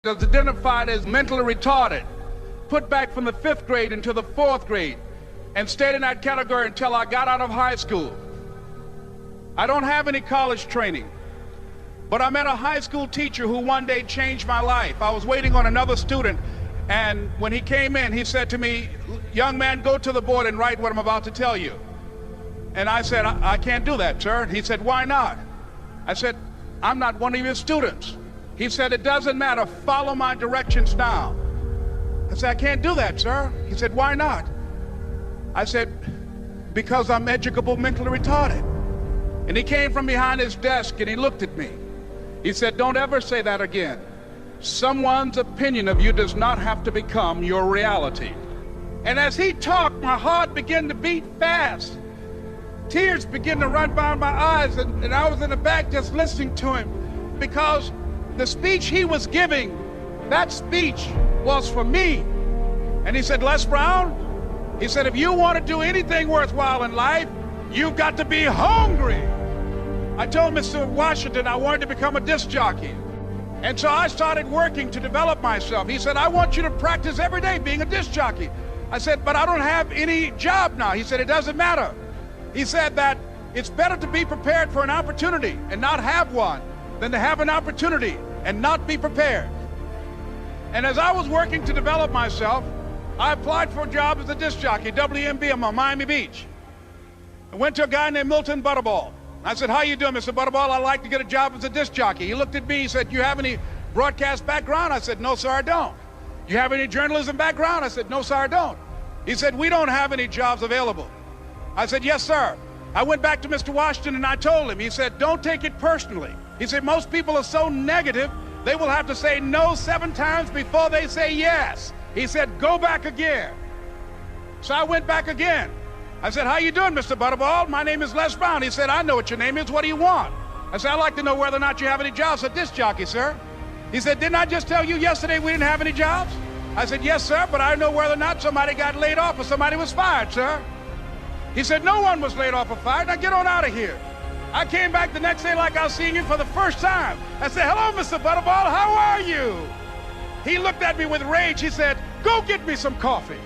is identified as mentally retarded, put back from the 5th grade into the 4th grade, and stayed in that category until I got out of high school. I don't have any college training, but I met a high school teacher who one day changed my life. I was waiting on another student, and when he came in, he said to me, "Young man, go to the board and write what I'm about to tell you." And I said, I can't do that, sir. He said, "Why not?" I said, "I'm not one of your students." He said, "It doesn't matter. Follow my directions now." I said, "I can't do that, sir." He said, "Why not?" I said, "Because I'm educable mentally retarded." And he came from behind his desk and he looked at me. He said, "Don't ever say that again. Someone's opinion of you does not have to become your reality." And as he talked, my heart began to beat fast. Tears began to run down my eyes, and I was in the back just listening to him, because the speech he was giving, that speech was for me. And he said, "Les Brown," he said, "if you want to do anything worthwhile in life, you've got to be hungry." I told Mr. Washington I wanted to become a disc jockey. And so I started working to develop myself. He said, "I want you to practice every day being a disc jockey." I said, "But I don't have any job now." He said, "It doesn't matter." He said that it's better to be prepared for an opportunity and not have one than to have an opportunity and not be prepared. And as I was working to develop myself, I applied for a job as a disc jockey, WMBM on Miami Beach. I went to a guy named Milton Butterball. I said, "How you doing, Mr. Butterball? I'd like to get a job as a disc jockey." He looked at me, he said, "You have any broadcast background?" I said, "No, sir, I don't." "You have any journalism background?" I said, "No, sir, I don't." He said, "We don't have any jobs available." I said, "Yes, sir." I went back to Mr. Washington and I told him. He said, "Don't take it personally." He said, "Most people are so negative, they will have to say no 7 times before they say yes." He said, "Go back again." So I went back again. I said, "How you doing, Mr. Butterball? My name is Les Brown." He said, "I know what your name is. What do you want?" I said, "I'd like to know whether or not you have any jobs for disc jockey, sir." He said, "Didn't I just tell you yesterday we didn't have any jobs?" I said, "Yes, sir, but I know whether or not somebody got laid off or somebody was fired, sir." He said, "No one was laid off or fired. Now get on out of here." I came back the next day like I was seeing him for the first time. I said, "Hello, Mr. Butterball, how are you?" He looked at me with rage. He said, "Go get me some coffee."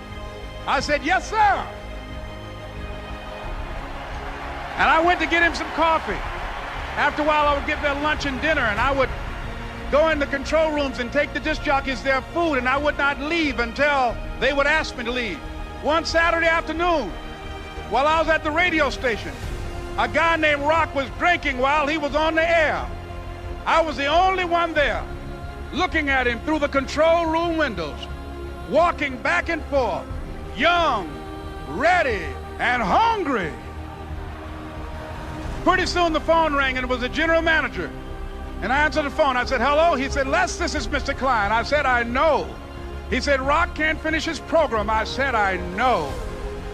I said, "Yes, sir." And I went to get him some coffee. After a while, I would get their lunch and dinner, and I would go in the control rooms and take the disc jockeys their food, and I would not leave until they would ask me to leave. One Saturday afternoon, while I was at the radio station, a guy named Rock was drinking while he was on the air. I was the only one there, looking at him through the control room windows, walking back and forth, young, ready, and hungry. Pretty soon the phone rang, and it was the general manager. And I answered the phone. I said, "Hello?" He said, "Les, this is Mr. Klein." I said, "I know." He said, "Rock can't finish his program." I said, "I know."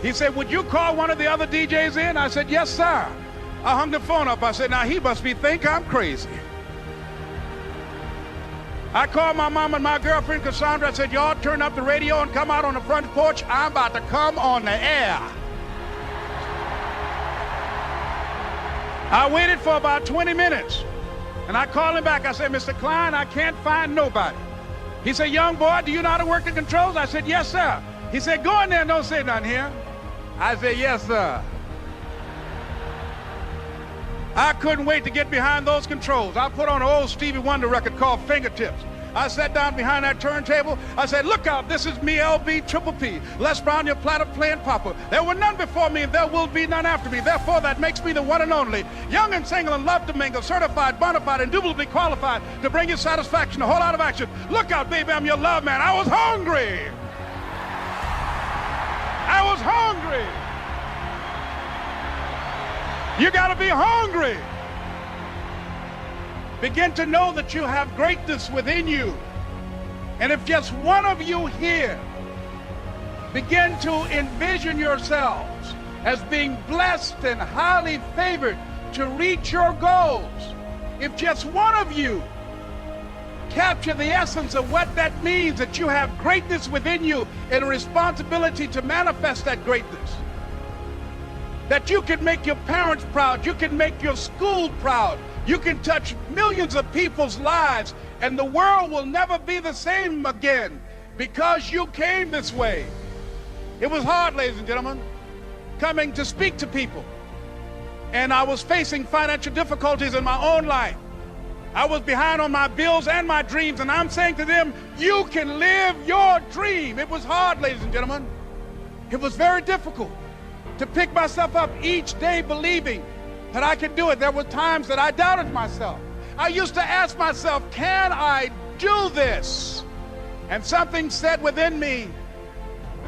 He said, "Would you call one of the other DJs in?" I said, "Yes, sir." I hung the phone up. I said, "Now he must think I'm crazy." I called my mom and my girlfriend, Cassandra. I said, "Y'all turn up the radio and come out on the front porch. I'm about to come on the air." I waited for about 20 minutes, and I called him back. I said, "Mr. Klein, I can't find nobody." He said, "Young boy, do you know how to work the controls?" I said, "Yes, sir." He said, "Go in there and don't say nothing here." I said, "Yes, sir." I couldn't wait to get behind those controls. I put on an old Stevie Wonder record called Fingertips. I sat down behind that turntable. I said, "Look out, this is me, LB Triple P, Les Brown, your platter playing papa. There were none before me, and there will be none after me. Therefore, that makes me the one and only. Young and single and love to mingle, certified, bona fide, indubitably qualified to bring you satisfaction, a whole lot of action. Look out, baby, I'm your love man." I was hungry. I was hungry. You got to be hungry. Begin to know that you have greatness within you. And if just one of you here begin to envision yourselves as being blessed and highly favored to reach your goals, if just one of you capture the essence of what that means, that you have greatness within you and a responsibility to manifest that greatness, that you can make your parents proud, you can make your school proud, you can touch millions of people's lives And the world will never be the same again because you came this way. It was hard, ladies and gentlemen, coming to speak to people. And I was facing financial difficulties in my own life. I was behind on my bills and my dreams, and I'm saying to them, you can live your dream. It was hard, ladies and gentlemen. It was very difficult to pick myself up each day believing that I could do it. There were times that I doubted myself. I used to ask myself, can I do this? And something said within me,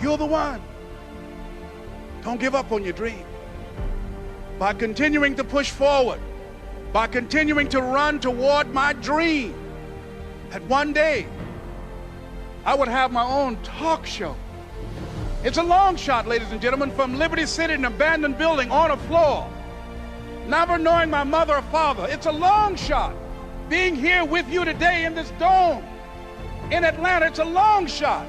you're the one. Don't give up on your dream. By continuing to push forward, by continuing to run toward my dream, that one day I would have my own talk show. It's a long shot, ladies and gentlemen, from Liberty City, an abandoned building on a floor, never knowing my mother or father. It's a long shot being here with you today in this dome in Atlanta. It's a long shot.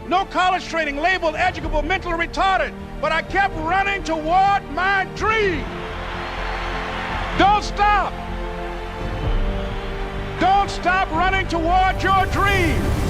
No college training, labeled educable, mentally retarded, but I kept running toward my dream. Don't stop. Don't stop running toward your dream.